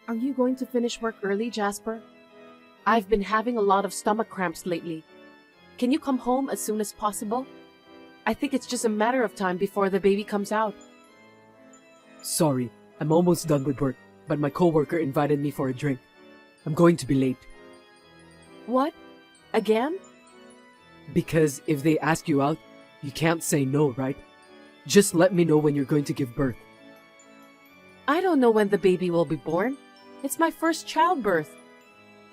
Are you going to finish work early, Jasper? I've been having a lot of stomach cramps lately. Can you come home as soon as possible? I think it's just a matter of time before the baby comes out. Sorry, I'm almost done with work, but my coworker invited me for a drink. I'm going to be late. What? Again? Because if they ask you out, you can't say no, right? Just let me know when you're going to give birth. I don't know when the baby will be born. It's my first childbirth.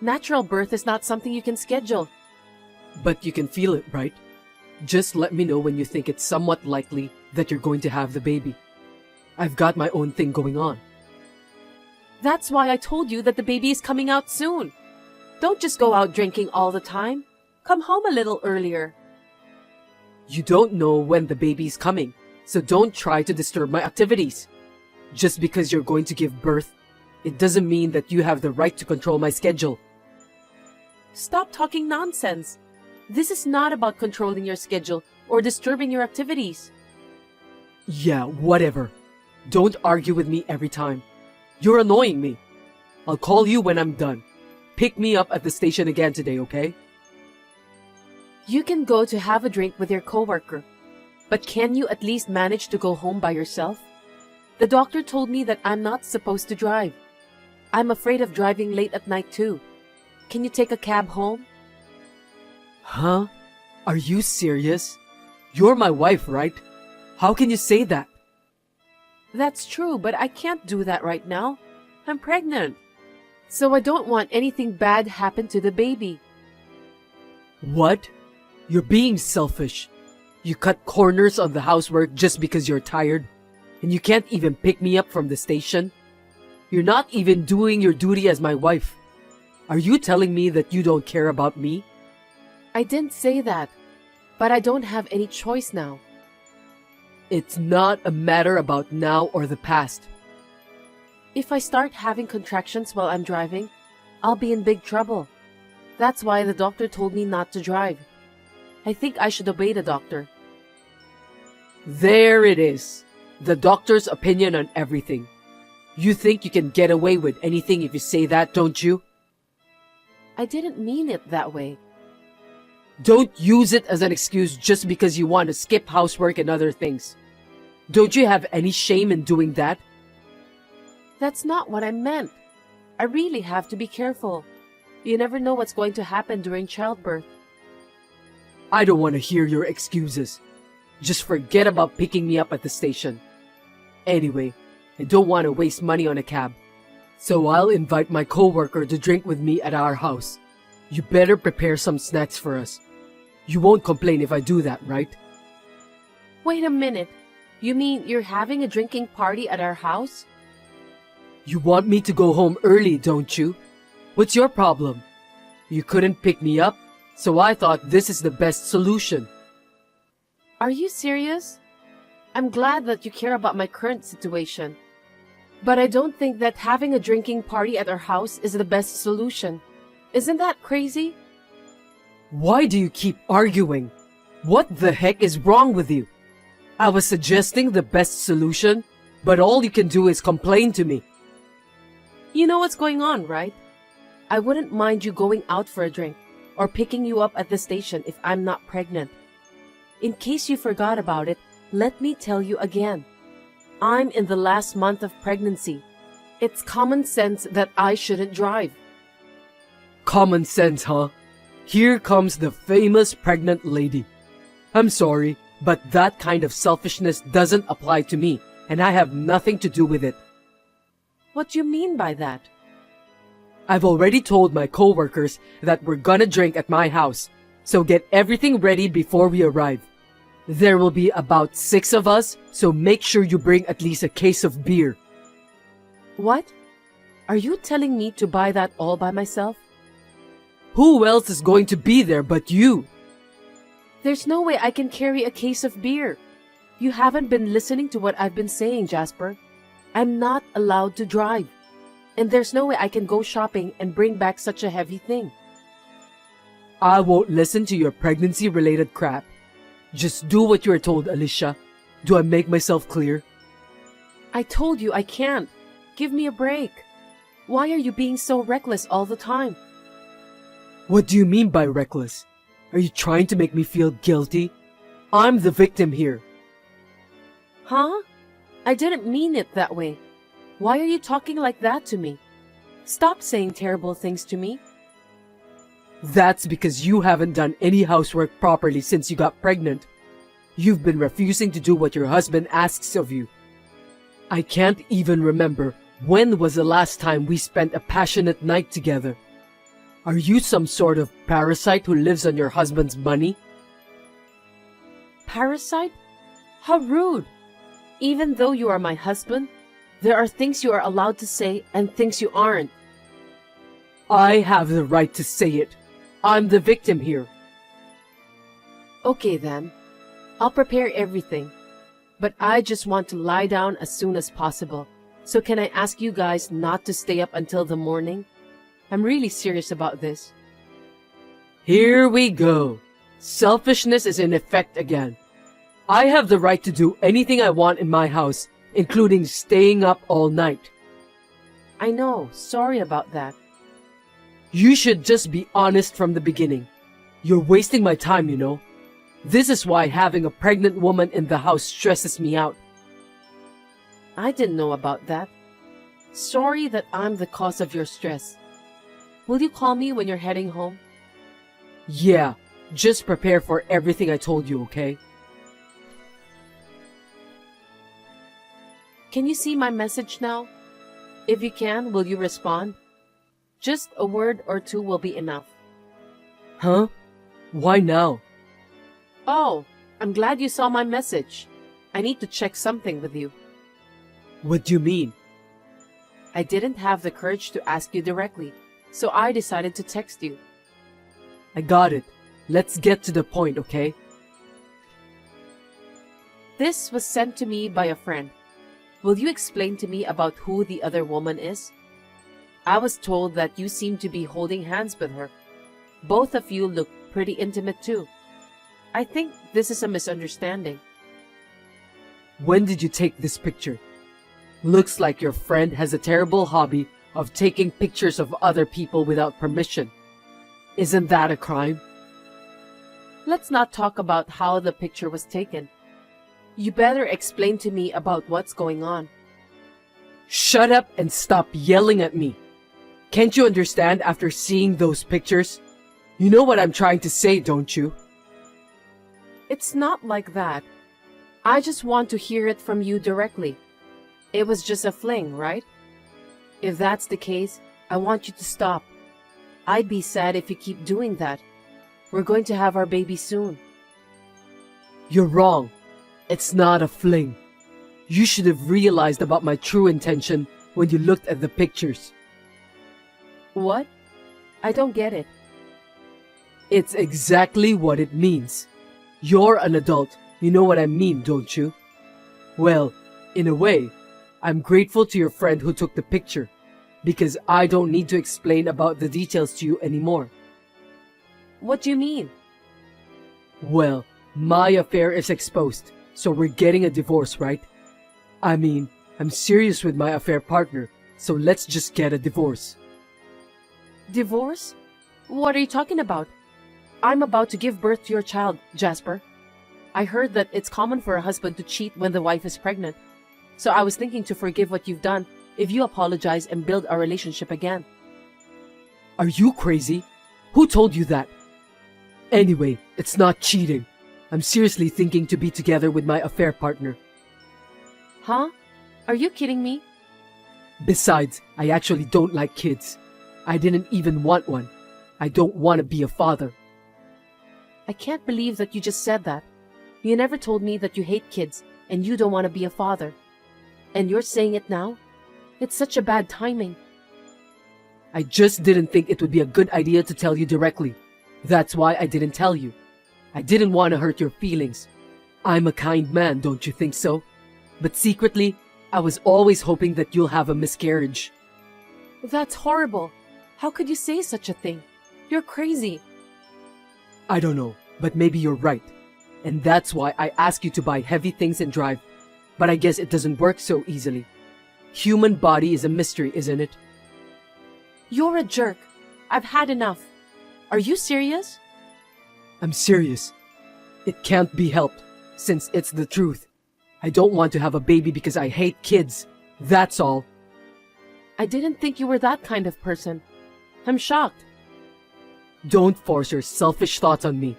Natural birth is not something you can schedule. But you can feel it, right? Just let me know when you think it's somewhat likely that you're going to have the baby. I've got my own thing going on. That's why I told you that the baby is coming out soon. Don't just go out drinking all the time. Come home a little earlier. You don't know when the baby's coming, so don't try to disturb my activities. Just because you're going to give birth, it doesn't mean that you have the right to control my schedule. Stop talking nonsense. This is not about controlling your schedule or disturbing your activities. Yeah, whatever. Don't argue with me every time. You're annoying me. I'll call you when I'm done. Pick me up at the station again today, okay? You can go to have a drink with your coworker, but can you at least manage to go home by yourself? The doctor told me that I'm not supposed to drive. I'm afraid of driving late at night too. Can you take a cab home? Huh? Are you serious? You're my wife, right? How can you say that? That's true, but I can't do that right now. I'm pregnant. So I don't want anything bad happen to the baby. What? You're being selfish. You cut corners on the housework just because you're tired, and you can't even pick me up from the station? You're not even doing your duty as my wife. Are you telling me that you don't care about me? I didn't say that, but I don't have any choice now. It's not a matter about now or the past. If I start having contractions while I'm driving, I'll be in big trouble. That's why the doctor told me not to drive. I think I should obey the doctor. There it is. The doctor's opinion on everything. You think you can get away with anything if you say that, don't you? I didn't mean it that way. Don't use it as an excuse just because you want to skip housework and other things. Don't you have any shame in doing that? That's not what I meant. I really have to be careful. You never know what's going to happen during childbirth. I don't want to hear your excuses. Just forget about picking me up at the station. Anyway, I don't want to waste money on a cab. So I'll invite my coworker to drink with me at our house. You better prepare some snacks for us. You won't complain if I do that, right? Wait a minute. You mean you're having a drinking party at our house? You want me to go home early, don't you? What's your problem? You couldn't pick me up, so I thought this is the best solution. Are you serious? I'm glad that you care about my current situation. But I don't think that having a drinking party at our house is the best solution. Isn't that crazy? Why do you keep arguing? What the heck is wrong with you? I was suggesting the best solution, but all you can do is complain to me. You know what's going on, right? I wouldn't mind you going out for a drink or picking you up at the station if I'm not pregnant. In case you forgot about it, let me tell you again. I'm in the last month of pregnancy. It's common sense that I shouldn't drive. Common sense, huh? Here comes the famous pregnant lady. I'm sorry, but that kind of selfishness doesn't apply to me, and I have nothing to do with it. What do you mean by that? I've already told my coworkers that we're gonna drink at my house, so get everything ready before we arrive. There will be about 6 of us, so make sure you bring at least a case of beer. What? Are you telling me to buy that all by myself? Who else is going to be there but you? There's no way I can carry a case of beer. You haven't been listening to what I've been saying, Jasper. I'm not allowed to drive. And there's no way I can go shopping and bring back such a heavy thing. I won't listen to your pregnancy-related crap. Just do what you are told, Alicia. Do I make myself clear? I told you I can't. Give me a break. Why are you being so reckless all the time? What do you mean by reckless? Are you trying to make me feel guilty? I'm the victim here. Huh? I didn't mean it that way. Why are you talking like that to me? Stop saying terrible things to me. That's because you haven't done any housework properly since you got pregnant. You've been refusing to do what your husband asks of you. I can't even remember when was the last time we spent a passionate night together. Are you some sort of parasite who lives on your husband's money? Parasite? How rude! Even though you are my husband, there are things you are allowed to say and things you aren't. I have the right to say it. I'm the victim here. Okay then. I'll prepare everything. But I just want to lie down as soon as possible. So can I ask you guys not to stay up until the morning? I'm really serious about this. Here we go. Selfishness is in effect again. I have the right to do anything I want in my house, including staying up all night. I know. Sorry about that. You should just be honest from the beginning. You're wasting my time, you know. This is why having a pregnant woman in the house stresses me out. I didn't know about that. Sorry that I'm the cause of your stress. Will you call me when you're heading home? Yeah, just prepare for everything I told you, okay? Can you see my message now? If you can, will you respond? Just a word or two will be enough. Huh? Why now? Oh, I'm glad you saw my message. I need to check something with you. What do you mean? I didn't have the courage to ask you directly, so I decided to text you. I got it. Let's get to the point, okay? This was sent to me by a friend. Will you explain to me about who the other woman is? I was told that you seem to be holding hands with her. Both of you look pretty intimate too. I think this is a misunderstanding. When did you take this picture? Looks like your friend has a terrible hobby of taking pictures of other people without permission. Isn't that a crime? Let's not talk about how the picture was taken. You better explain to me about what's going on. Shut up and stop yelling at me. Can't you understand after seeing those pictures? You know what I'm trying to say, don't you? It's not like that. I just want to hear it from you directly. It was just a fling, right? If that's the case, I want you to stop. I'd be sad if you keep doing that. We're going to have our baby soon. You're wrong. It's not a fling. You should have realized about my true intention when you looked at the pictures. What? I don't get it. It's exactly what it means. You're an adult. You know what I mean, don't you? Well, in a way, I'm grateful to your friend who took the picture, because I don't need to explain about the details to you anymore. What do you mean? Well, my affair is exposed, so we're getting a divorce, right? I mean, I'm serious with my affair partner, so let's just get a divorce. Divorce? What are you talking about? I'm about to give birth to your child, Jasper. I heard that it's common for a husband to cheat when the wife is pregnant. So I was thinking to forgive what you've done if you apologize and build our relationship again. Are you crazy? Who told you that? Anyway, it's not cheating. I'm seriously thinking to be together with my affair partner. Huh? Are you kidding me? Besides, I actually don't like kids. I didn't even want one. I don't want to be a father. I can't believe that you just said that. You never told me that you hate kids and you don't want to be a father. And you're saying it now? It's such a bad timing. I just didn't think it would be a good idea to tell you directly. That's why I didn't tell you. I didn't want to hurt your feelings. I'm a kind man, don't you think so? But secretly, I was always hoping that you'll have a miscarriage. That's horrible. How could you say such a thing? You're crazy. I don't know, but maybe you're right. And that's why I ask you to buy heavy things and drive. But I guess it doesn't work so easily. Human body is a mystery, isn't it? You're a jerk. I've had enough. Are you serious? I'm serious. It can't be helped, since it's the truth. I don't want to have a baby because I hate kids. That's all. I didn't think you were that kind of person. I'm shocked. Don't force your selfish thoughts on me.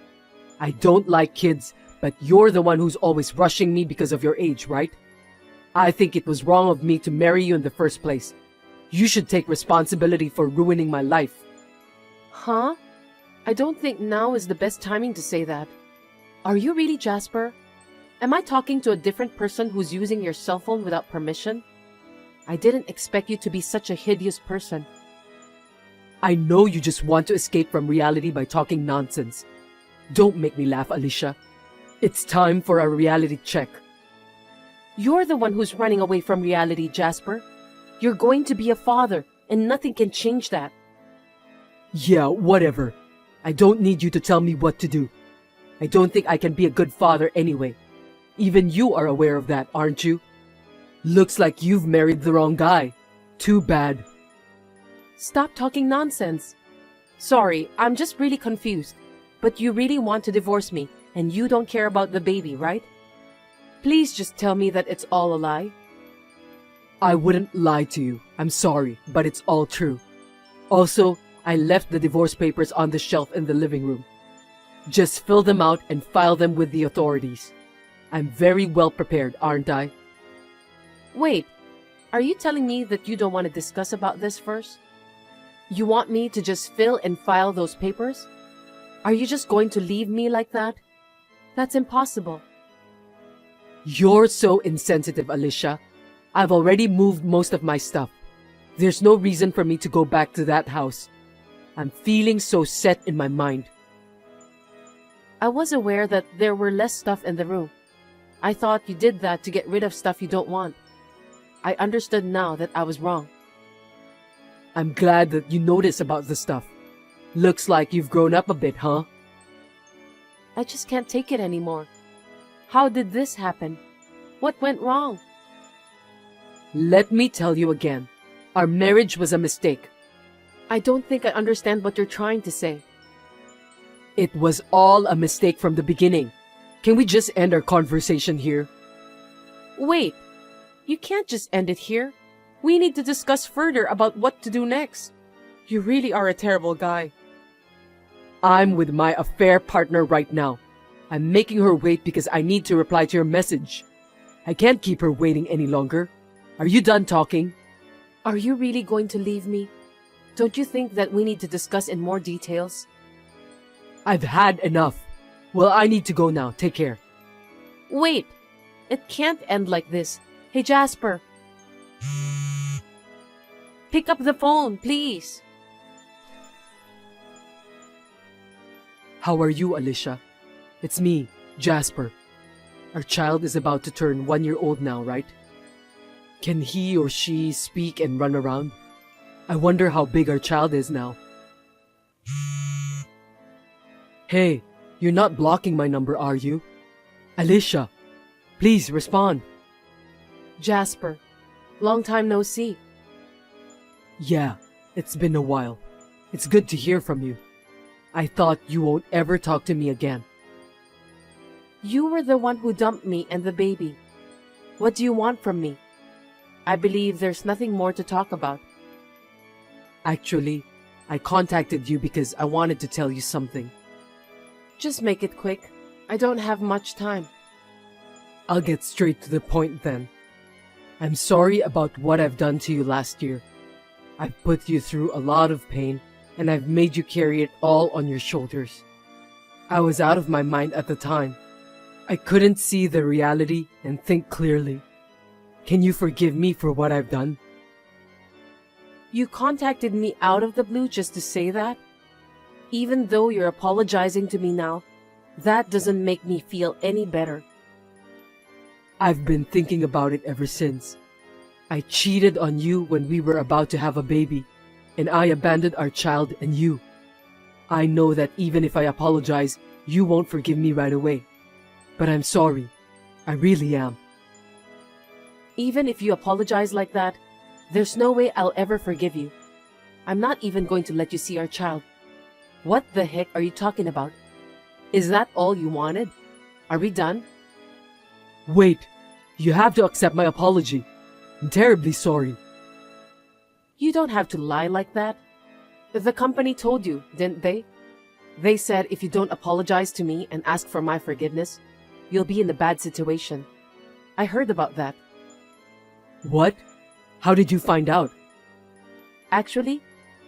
I don't like kids, but you're the one who's always rushing me because of your age, right? I think it was wrong of me to marry you in the first place. You should take responsibility for ruining my life. Huh? I don't think now is the best timing to say that. Are you really Jasper? Am I talking to a different person who's using your cell phone without permission? I didn't expect you to be such a hideous person. I know you just want to escape from reality by talking nonsense. Don't make me laugh, Alicia. It's time for a reality check. You're the one who's running away from reality, Jasper. You're going to be a father, and nothing can change that. Yeah, whatever. I don't need you to tell me what to do. I don't think I can be a good father anyway. Even you are aware of that, aren't you? Looks like you've married the wrong guy. Too bad. Stop talking nonsense. Sorry, I'm just really confused. But you really want to divorce me, and you don't care about the baby, right? Please just tell me that it's all a lie. I wouldn't lie to you. I'm sorry, but it's all true. Also, I left the divorce papers on the shelf in the living room. Just fill them out and file them with the authorities. I'm very well prepared, aren't I? Wait, are you telling me that you don't want to discuss about this first? You want me to just fill and file those papers? Are you just going to leave me like that? That's impossible. You're so insensitive, Alicia. I've already moved most of my stuff. There's no reason for me to go back to that house. I'm feeling so set in my mind. I was aware that there were less stuff in the room. I thought you did that to get rid of stuff you don't want. I understood now that I was wrong. I'm glad that you notice about the stuff. Looks like you've grown up a bit, huh? I just can't take it anymore. How did this happen? What went wrong? Let me tell you again. Our marriage was a mistake. I don't think I understand what you're trying to say. It was all a mistake from the beginning. Can we just end our conversation here? Wait, you can't just end it here. We need to discuss further about what to do next. You really are a terrible guy. I'm with my affair partner right now. I'm making her wait because I need to reply to your message. I can't keep her waiting any longer. Are you done talking? Are you really going to leave me? Don't you think that we need to discuss in more details? I've had enough. Well, I need to go now. Take care. Wait! It can't end like this. Hey, Jasper! Pick up the phone, please! How are you, Alicia? It's me, Jasper. Our child is about to turn 1 year old now, right? Can he or she speak and run around? I wonder how big our child is now. Hey, you're not blocking my number, are you? Alicia, please respond. Jasper, long time no see. Yeah, it's been a while. It's good to hear from you. I thought you won't ever talk to me again. You were the one who dumped me and the baby. What do you want from me? I believe there's nothing more to talk about. Actually, I contacted you because I wanted to tell you something. Just make it quick. I don't have much time. I'll get straight to the point then. I'm sorry about what I've done to you last year. I've put you through a lot of pain, and I've made you carry it all on your shoulders. I was out of my mind at the time. I couldn't see the reality and think clearly. Can you forgive me for what I've done? You contacted me out of the blue just to say that? Even though you're apologizing to me now, that doesn't make me feel any better. I've been thinking about it ever since. I cheated on you when we were about to have a baby, and I abandoned our child and you. I know that even if I apologize, you won't forgive me right away. But I'm sorry. I really am. Even if you apologize like that, there's no way I'll ever forgive you. I'm not even going to let you see our child. What the heck are you talking about? Is that all you wanted? Are we done? Wait, you have to accept my apology. I'm terribly sorry. You don't have to lie like that. The company told you, didn't they? They said if you don't apologize to me and ask for my forgiveness, you'll be in a bad situation. I heard about that. What? How did you find out? Actually,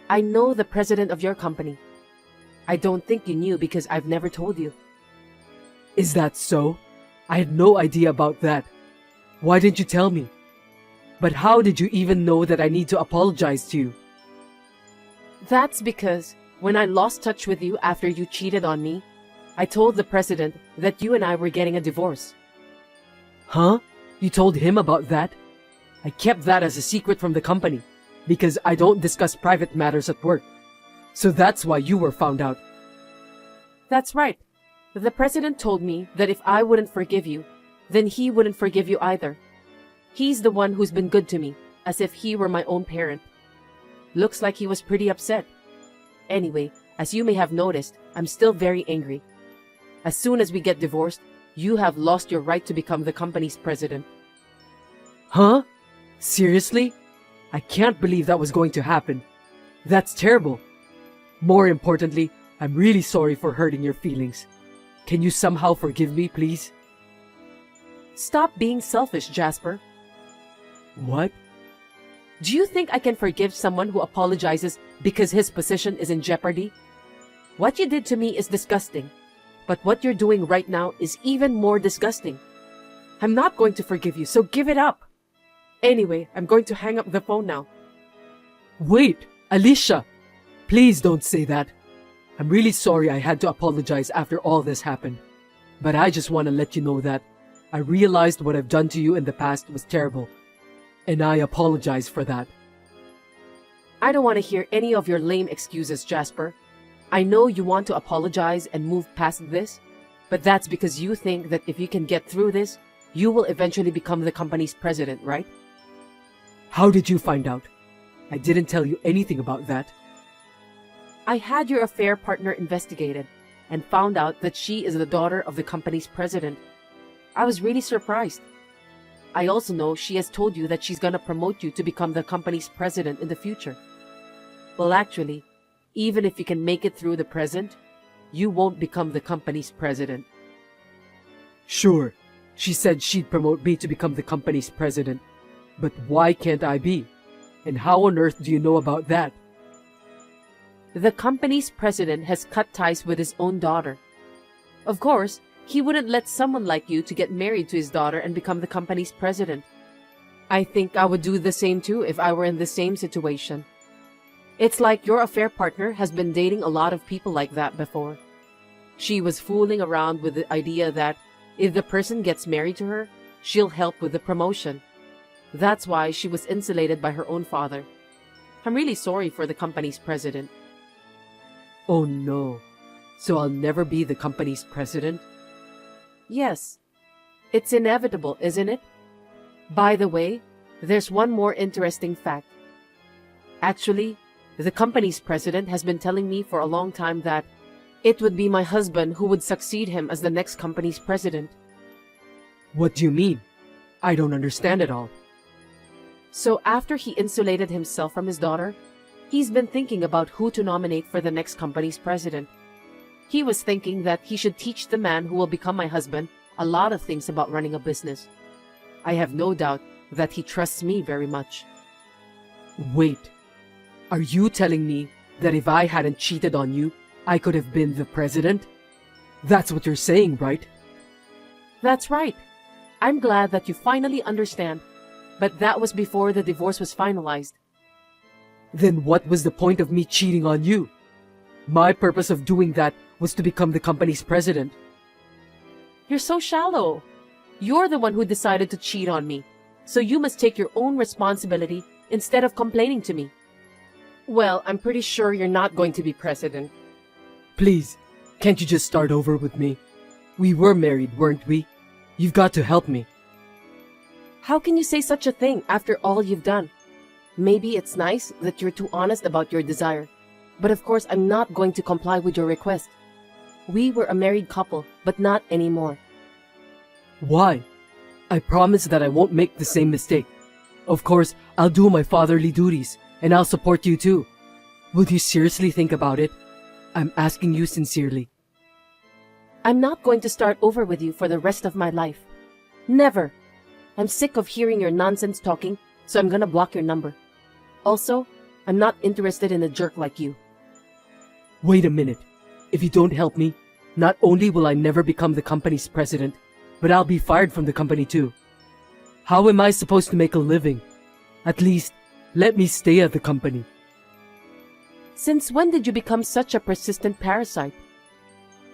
I know the president of your company. I don't think you knew because I've never told you. Is that so? I had no idea about that. Why didn't you tell me? But how did you even know that I need to apologize to you? That's because when I lost touch with you after you cheated on me, I told the president that you and I were getting a divorce. Huh? You told him about that? I kept that as a secret from the company because I don't discuss private matters at work. So that's why you were found out. That's right. The president told me that if I wouldn't forgive you, then he wouldn't forgive you either. He's the one who's been good to me, as if he were my own parent. Looks like he was pretty upset. Anyway, as you may have noticed, I'm still very angry. As soon as we get divorced, you have lost your right to become the company's president. Huh? Seriously? I can't believe that was going to happen. That's terrible. More importantly, I'm really sorry for hurting your feelings. Can you somehow forgive me, please? Stop being selfish, Jasper. What? Do you think I can forgive someone who apologizes because his position is in jeopardy? What you did to me is disgusting, but what you're doing right now is even more disgusting. I'm not going to forgive you, so give it up. Anyway, I'm going to hang up the phone now. Wait, Alicia! Please don't say that. I'm really sorry I had to apologize after all this happened. But I just want to let you know that I realized what I've done to you in the past was terrible. And I apologize for that. I don't want to hear any of your lame excuses, Jasper. I know you want to apologize and move past this, but that's because you think that if you can get through this, you will eventually become the company's president, right? How did you find out? I didn't tell you anything about that. I had your affair partner investigated and found out that she is the daughter of the company's president. I was really surprised. I also know she has told you that she's gonna promote you to become the company's president in the future. Well, actually, even if you can make it through the present, you won't become the company's president. Sure, she said she'd promote me to become the company's president. But why can't I be? And how on earth do you know about that? The company's president has cut ties with his own daughter. Of course, he wouldn't let someone like you to get married to his daughter and become the company's president. I think I would do the same too if I were in the same situation. It's like your affair partner has been dating a lot of people like that before. She was fooling around with the idea that if the person gets married to her, she'll help with the promotion. That's why she was insulated by her own father. I'm really sorry for the company's president. Oh no. So I'll never be the company's president? Yes. It's inevitable, isn't it? By the way, there's one more interesting fact. Actually, the company's president has been telling me for a long time that it would be my husband who would succeed him as the next company's president. What do you mean? I don't understand at all. So after he insulated himself from his daughter, he's been thinking about who to nominate for the next company's president. He was thinking that he should teach the man who will become my husband a lot of things about running a business. I have no doubt that he trusts me very much. Wait, are you telling me that if I hadn't cheated on you, I could have been the president? That's what you're saying, right? That's right. I'm glad that you finally understand. But that was before the divorce was finalized. Then what was the point of me cheating on you? My purpose of doing that was to become the company's president. You're so shallow. You're the one who decided to cheat on me, so you must take your own responsibility instead of complaining to me. Well, I'm pretty sure you're not going to be president. Please, can't you just start over with me? We were married, weren't we? You've got to help me. How can you say such a thing after all you've done? Maybe it's nice that you're too honest about your desire, but of course I'm not going to comply with your request. We were a married couple, but not anymore. Why? I promise that I won't make the same mistake. Of course, I'll do my fatherly duties, and I'll support you too. Would you seriously think about it? I'm asking you sincerely. I'm not going to start over with you for the rest of my life. Never. I'm sick of hearing your nonsense talking, so I'm gonna block your number. Also, I'm not interested in a jerk like you. Wait a minute. If you don't help me, not only will I never become the company's president, but I'll be fired from the company too. How am I supposed to make a living? At least, let me stay at the company. Since when did you become such a persistent parasite?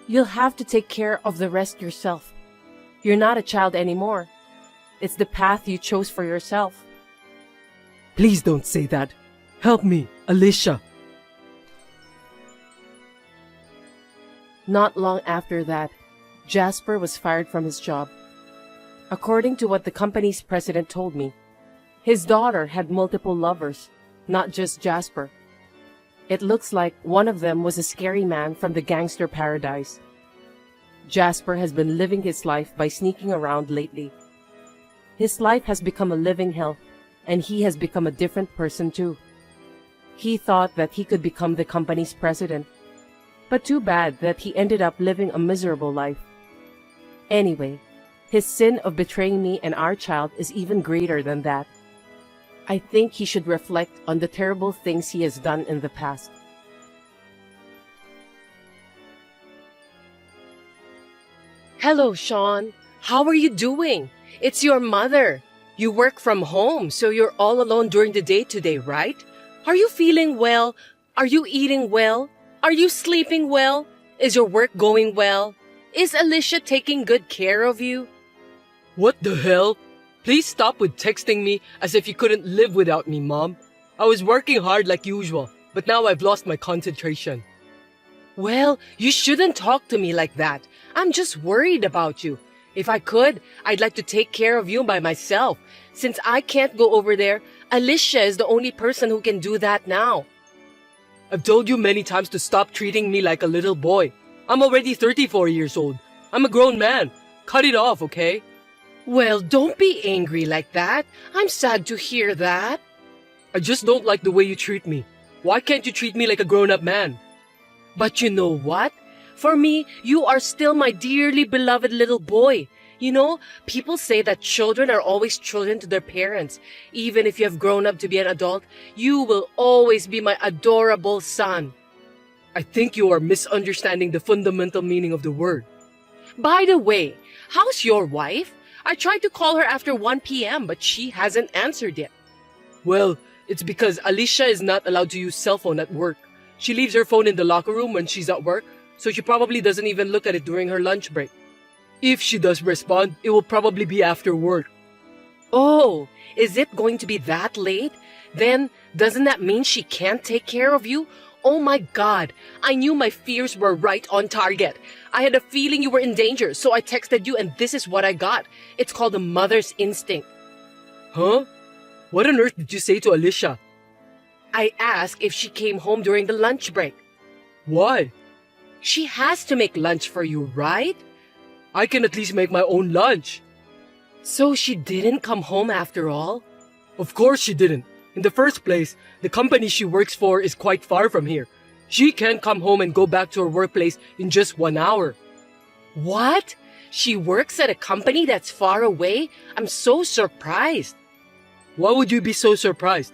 You'll have to take care of the rest yourself. You're not a child anymore. It's the path you chose for yourself. Please don't say that. Help me, Alicia. Not long after that, Jasper was fired from his job. According to what the company's president told me, his daughter had multiple lovers, not just Jasper. It looks like one of them was a scary man from the gangster paradise. Jasper has been living his life by sneaking around lately. His life has become a living hell, and he has become a different person too. He thought that he could become the company's president, but too bad that he ended up living a miserable life. Anyway, his sin of betraying me and our child is even greater than that. I think he should reflect on the terrible things he has done in the past. Hello, Sean. How are you doing? It's your mother. You work from home, so you're all alone during the day today, right? Are you feeling well? Are you eating well? Are you sleeping well? Is your work going well? Is Alicia taking good care of you? What the hell? Please stop with texting me as if you couldn't live without me, Mom. I was working hard like usual, but now I've lost my concentration. Well, you shouldn't talk to me like that. I'm just worried about you. If I could, I'd like to take care of you by myself. Since I can't go over there, Alicia is the only person who can do that now. I've told you many times to stop treating me like a little boy. I'm already 34 years old. I'm a grown man. Cut it off, okay? Well, don't be angry like that. I'm sad to hear that. I just don't like the way you treat me. Why can't you treat me like a grown-up man? But you know what? For me, you are still my dearly beloved little boy. You know, people say that children are always children to their parents. Even if you have grown up to be an adult, you will always be my adorable son. I think you are misunderstanding the fundamental meaning of the word. By the way, how's your wife? I tried to call her after 1 p.m., but she hasn't answered yet. Well, it's because Alicia is not allowed to use cell phone at work. She leaves her phone in the locker room when she's at work, so she probably doesn't even look at it during her lunch break. If she does respond, it will probably be after work. Oh, is it going to be that late? Then, doesn't that mean she can't take care of you? Oh my God, I knew my fears were right on target. I had a feeling you were in danger, so I texted you and this is what I got. It's called a mother's instinct. Huh? What on earth did you say to Alicia? I asked if she came home during the lunch break. Why? She has to make lunch for you, right? I can at least make my own lunch. So she didn't come home after all? Of course she didn't. In the first place, the company she works for is quite far from here. She can't come home and go back to her workplace in just 1 hour. What? She works at a company that's far away? I'm so surprised. Why would you be so surprised?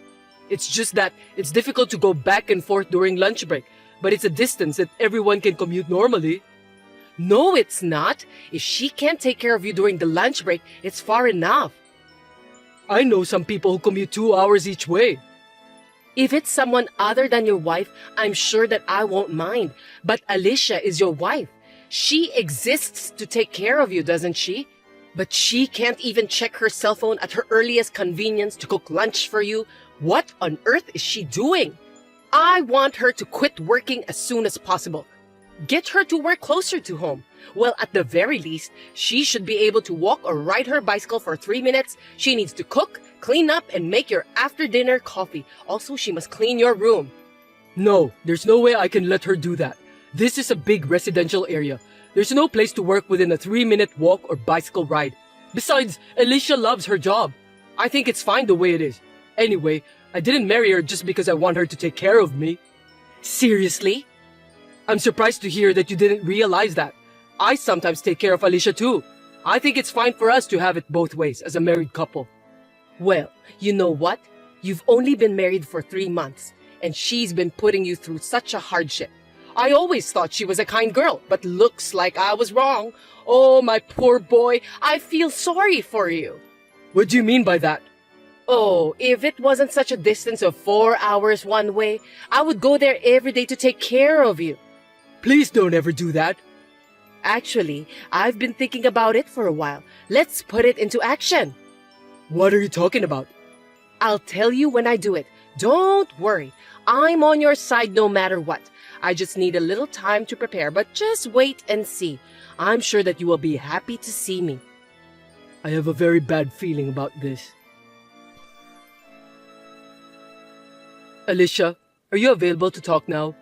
It's just that it's difficult to go back and forth during lunch break, but it's a distance that everyone can commute normally. No, it's not. If she can't take care of you during the lunch break, it's far enough. I know some people who commute 2 hours each way. If it's someone other than your wife, I'm sure that I won't mind. But Alicia is your wife. She exists to take care of you, doesn't she? But she can't even check her cell phone at her earliest convenience to cook lunch for you. What on earth is she doing? I want her to quit working as soon as possible. Get her to work closer to home. Well, at the very least, she should be able to walk or ride her bicycle for 3 minutes. She needs to cook, Clean up and make your after-dinner coffee. Also, she must clean your room. No, there's no way I can let her do that. This is a big residential area. There's no place to work within a 3-minute walk or bicycle ride. Besides, Alicia loves her job. I think it's fine the way it is. Anyway, I didn't marry her just because I want her to take care of me. Seriously? I'm surprised to hear that you didn't realize that. I sometimes take care of Alicia too. I think it's fine for us to have it both ways as a married couple. Well, you know what? You've only been married for 3 months, and she's been putting you through such a hardship. I always thought she was a kind girl, but looks like I was wrong. Oh, my poor boy, I feel sorry for you. What do you mean by that? Oh, if it wasn't such a distance of 4 hours one way, I would go there every day to take care of you. Please don't ever do that. Actually, I've been thinking about it for a while. Let's put it into action. What are you talking about? I'll tell you when I do it. Don't worry. I'm on your side no matter what. I just need a little time to prepare, but just wait and see. I'm sure that you will be happy to see me. I have a very bad feeling about this. Alicia, are you available to talk now?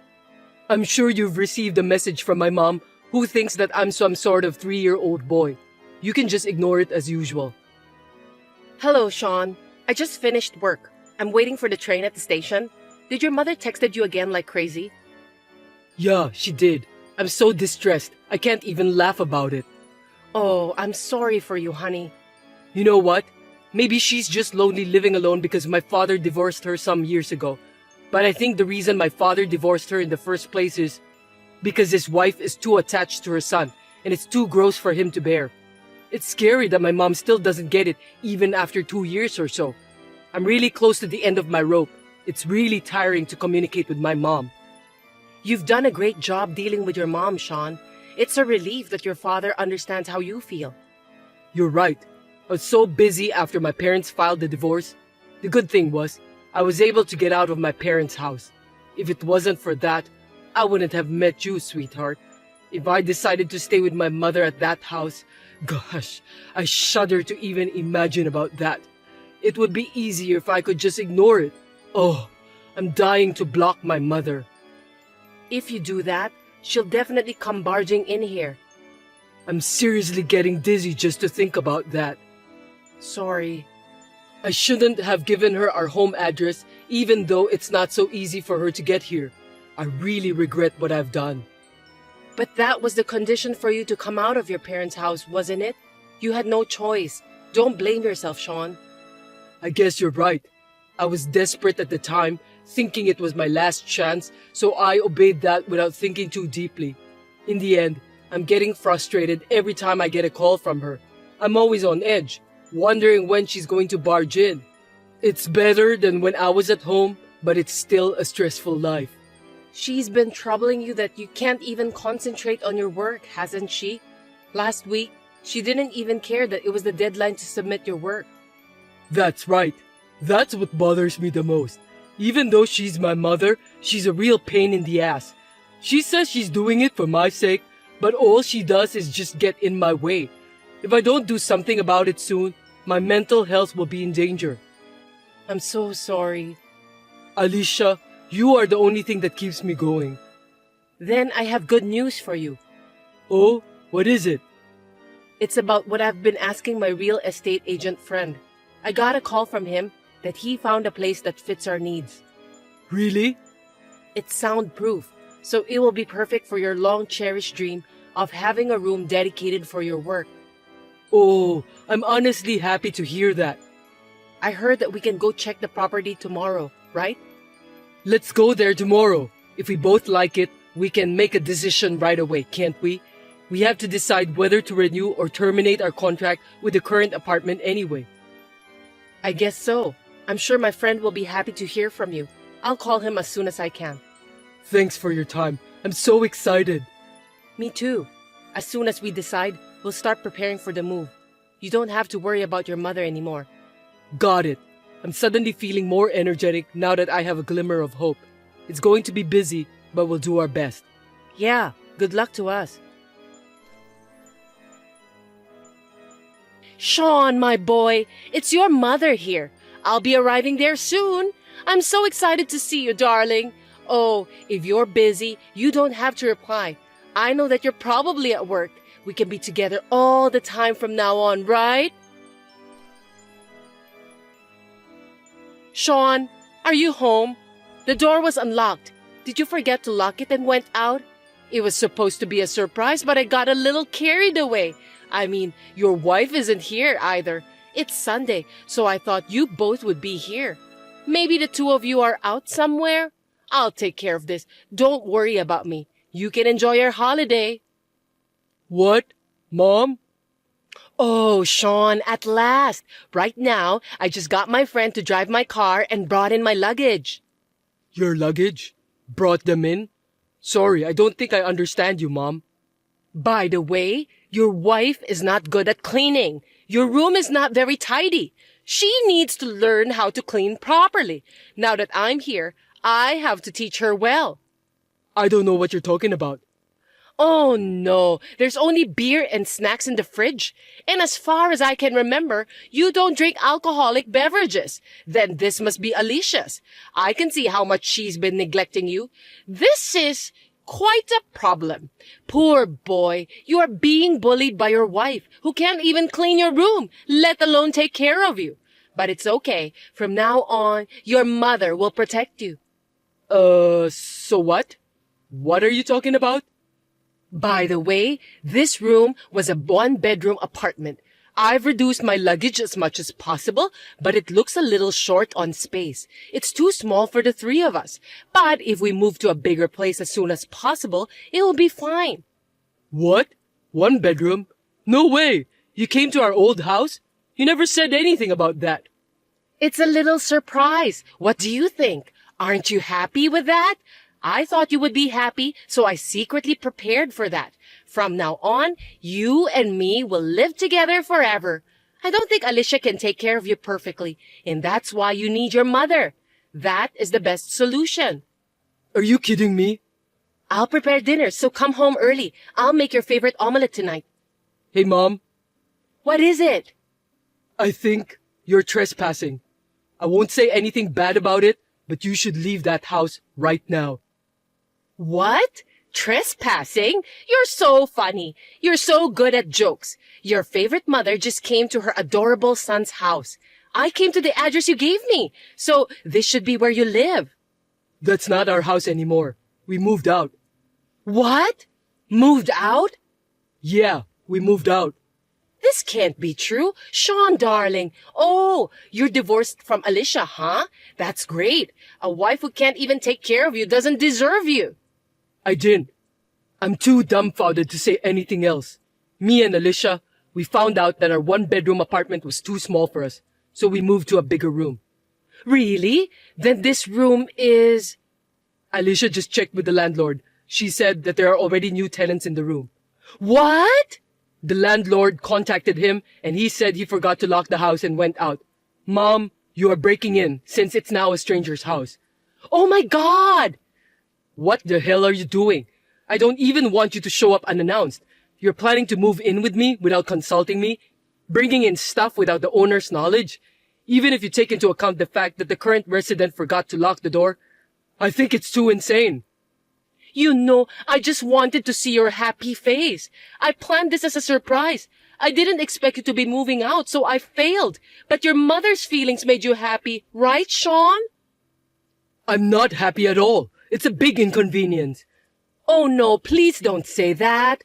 I'm sure you've received a message from my mom who thinks that I'm some sort of 3-year-old boy. You can just ignore it as usual. Hello, Sean. I just finished work. I'm waiting for the train at the station. Did your mother texted you again like crazy? Yeah, she did. I'm so distressed. I can't even laugh about it. Oh, I'm sorry for you, honey. You know what? Maybe she's just lonely living alone because my father divorced her some years ago. But I think the reason my father divorced her in the first place is because his wife is too attached to her son, and it's too gross for him to bear. It's scary that my mom still doesn't get it even after 2 years or so. I'm really close to the end of my rope. It's really tiring to communicate with my mom. You've done a great job dealing with your mom, Sean. It's a relief that your father understands how you feel. You're right. I was so busy after my parents filed the divorce. The good thing was, I was able to get out of my parents' house. If it wasn't for that, I wouldn't have met you, sweetheart. If I decided to stay with my mother at that house, gosh, I shudder to even imagine about that. It would be easier if I could just ignore it. Oh, I'm dying to block my mother. If you do that, she'll definitely come barging in here. I'm seriously getting dizzy just to think about that. Sorry. I shouldn't have given her our home address, even though it's not so easy for her to get here. I really regret what I've done. But that was the condition for you to come out of your parents' house, wasn't it? You had no choice. Don't blame yourself, Sean. I guess you're right. I was desperate at the time, thinking it was my last chance, so I obeyed that without thinking too deeply. In the end, I'm getting frustrated every time I get a call from her. I'm always on edge, wondering when she's going to barge in. It's better than when I was at home, but it's still a stressful life. She's been troubling you that you can't even concentrate on your work, hasn't she? Last week, she didn't even care that it was the deadline to submit your work. That's right. That's what bothers me the most. Even though she's my mother, she's a real pain in the ass. She says she's doing it for my sake, but all she does is just get in my way. If I don't do something about it soon, my mental health will be in danger. I'm so sorry. Alicia, you are the only thing that keeps me going. Then I have good news for you. Oh, what is it? It's about what I've been asking my real estate agent friend. I got a call from him that he found a place that fits our needs. Really? It's soundproof, so it will be perfect for your long-cherished dream of having a room dedicated for your work. Oh, I'm honestly happy to hear that. I heard that we can go check the property tomorrow, right? Let's go there tomorrow. If we both like it, we can make a decision right away, can't we? We have to decide whether to renew or terminate our contract with the current apartment anyway. I guess so. I'm sure my friend will be happy to hear from you. I'll call him as soon as I can. Thanks for your time. I'm so excited. Me too. As soon as we decide, we'll start preparing for the move. You don't have to worry about your mother anymore. Got it. I'm suddenly feeling more energetic now that I have a glimmer of hope. It's going to be busy, but we'll do our best. Yeah, good luck to us. Sean, my boy, it's your mother here. I'll be arriving there soon. I'm so excited to see you, darling. Oh, if you're busy, you don't have to reply. I know that you're probably at work. We can be together all the time from now on, right? Sean, are you home? The door was unlocked. Did you forget to lock it and went out? It was supposed to be a surprise, but I got a little carried away. I mean, your wife isn't here either. It's Sunday, so I thought you both would be here. Maybe the two of you are out somewhere? I'll take care of this. Don't worry about me. You can enjoy your holiday. What? Mom? Oh, Sean, at last. Right now, I just got my friend to drive my car and brought in my luggage. Your luggage? Brought them in? Sorry, I don't think I understand you, Mom. By the way, your wife is not good at cleaning. Your room is not very tidy. She needs to learn how to clean properly. Now that I'm here, I have to teach her well. I don't know what you're talking about. Oh no, there's only beer and snacks in the fridge. And as far as I can remember, you don't drink alcoholic beverages. Then this must be Alicia's. I can see how much she's been neglecting you. This is quite a problem. Poor boy, you are being bullied by your wife, who can't even clean your room, let alone take care of you. But it's okay. From now on, your mother will protect you. So what? What are you talking about? By the way, this room was a one-bedroom apartment. I've reduced my luggage as much as possible, but it looks a little short on space. It's too small for the three of us. But if we move to a bigger place as soon as possible, it will be fine. What? One bedroom? No way! You came to our old house? You never said anything about that. It's a little surprise. What do you think? Aren't you happy with that? I thought you would be happy, so I secretly prepared for that. From now on, you and me will live together forever. I don't think Alicia can take care of you perfectly, and that's why you need your mother. That is the best solution. Are you kidding me? I'll prepare dinner, so come home early. I'll make your favorite omelette tonight. Hey, Mom. What is it? I think you're trespassing. I won't say anything bad about it, but you should leave that house right now. What? Trespassing? You're so funny. You're so good at jokes. Your favorite mother just came to her adorable son's house. I came to the address you gave me, so this should be where you live. That's not our house anymore. We moved out. What? Moved out? Yeah, we moved out. This can't be true. Sean, darling. Oh, you're divorced from Alicia, huh? That's great. A wife who can't even take care of you doesn't deserve you. I didn't. I'm too dumbfounded to say anything else. Me and Alicia, we found out that our one-bedroom apartment was too small for us, so we moved to a bigger room. Really? Then this room is... Alicia just checked with the landlord. She said that there are already new tenants in the room. What? The landlord contacted him, and he said he forgot to lock the house and went out. Mom, you are breaking in, since it's now a stranger's house. Oh my God! What the hell are you doing? I don't even want you to show up unannounced. You're planning to move in with me without consulting me? Bringing in stuff without the owner's knowledge? Even if you take into account the fact that the current resident forgot to lock the door? I think it's too insane. You know, I just wanted to see your happy face. I planned this as a surprise. I didn't expect you to be moving out, so I failed. But your mother's feelings made you happy, right, Sean? I'm not happy at all. It's a big inconvenience. Oh no, please don't say that.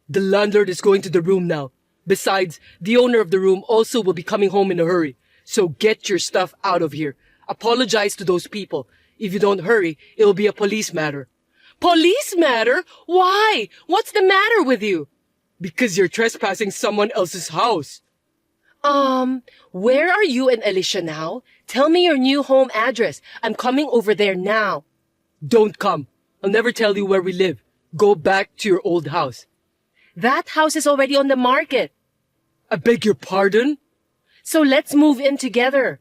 The landlord is going to the room now. Besides, the owner of the room also will be coming home in a hurry. So get your stuff out of here. Apologize to those people. If you don't hurry, it'll be a police matter. Police matter? Why? What's the matter with you? Because you're trespassing someone else's house. Where are you and Alicia now? Tell me your new home address. I'm coming over there now. Don't come. I'll never tell you where we live. Go back to your old house. That house is already on the market. I beg your pardon? So let's move in together.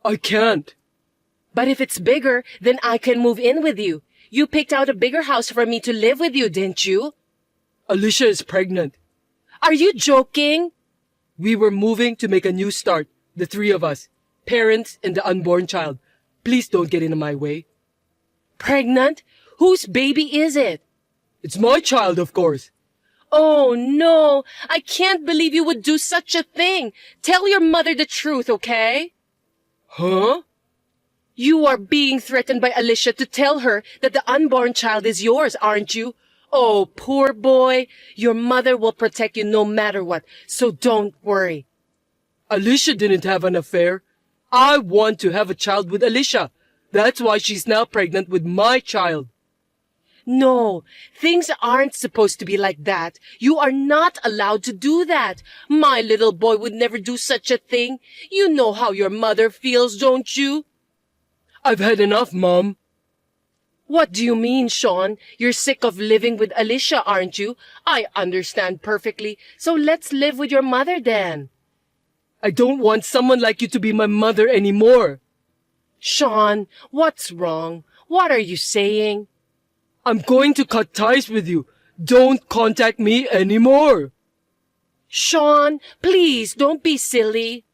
I can't. But if it's bigger, then I can move in with you. You picked out a bigger house for me to live with you, didn't you? Alicia is pregnant. Are you joking? We were moving to make a new start, the three of us. parents and the unborn child. Please don't get in my way. Pregnant? Whose baby is it? It's my child, of course. Oh no, I can't believe you would do such a thing. Tell your mother the truth, okay? Huh? You are being threatened by Alicia to tell her that the unborn child is yours, aren't you? Oh, poor boy. Your mother will protect you no matter what, so don't worry. Alicia didn't have an affair. I want to have a child with Alicia. That's why she's now pregnant with my child. No, things aren't supposed to be like that. You are not allowed to do that. My little boy would never do such a thing. You know how your mother feels, don't you? I've had enough, Mom. What do you mean, Sean? You're sick of living with Alicia, aren't you? I understand perfectly. So let's live with your mother then. I don't want someone like you to be my mother anymore. Sean, what's wrong? What are you saying? I'm going to cut ties with you. Don't contact me anymore. Sean, please don't be silly.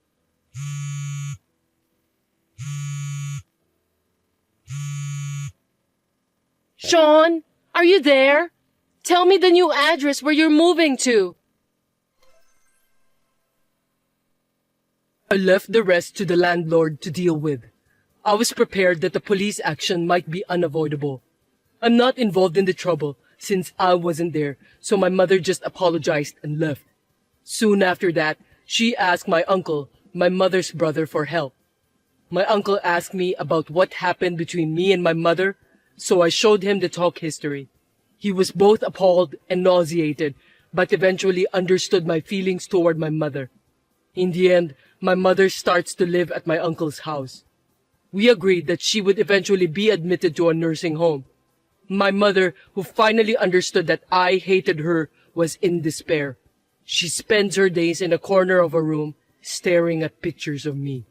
Sean, are you there? Tell me the new address where you're moving to. I left the rest to the landlord to deal with. I was prepared that the police action might be unavoidable. I'm not involved in the trouble since I wasn't there, so my mother just apologized and left. Soon after that, she asked my uncle, my mother's brother, for help. My uncle asked me about what happened between me and my mother, so I showed him the talk history. He was both appalled and nauseated, but eventually understood my feelings toward my mother. In the end, my mother starts to live at my uncle's house. We agreed that she would eventually be admitted to a nursing home. My mother, who finally understood that I hated her, was in despair. She spends her days in a corner of a room, staring at pictures of me.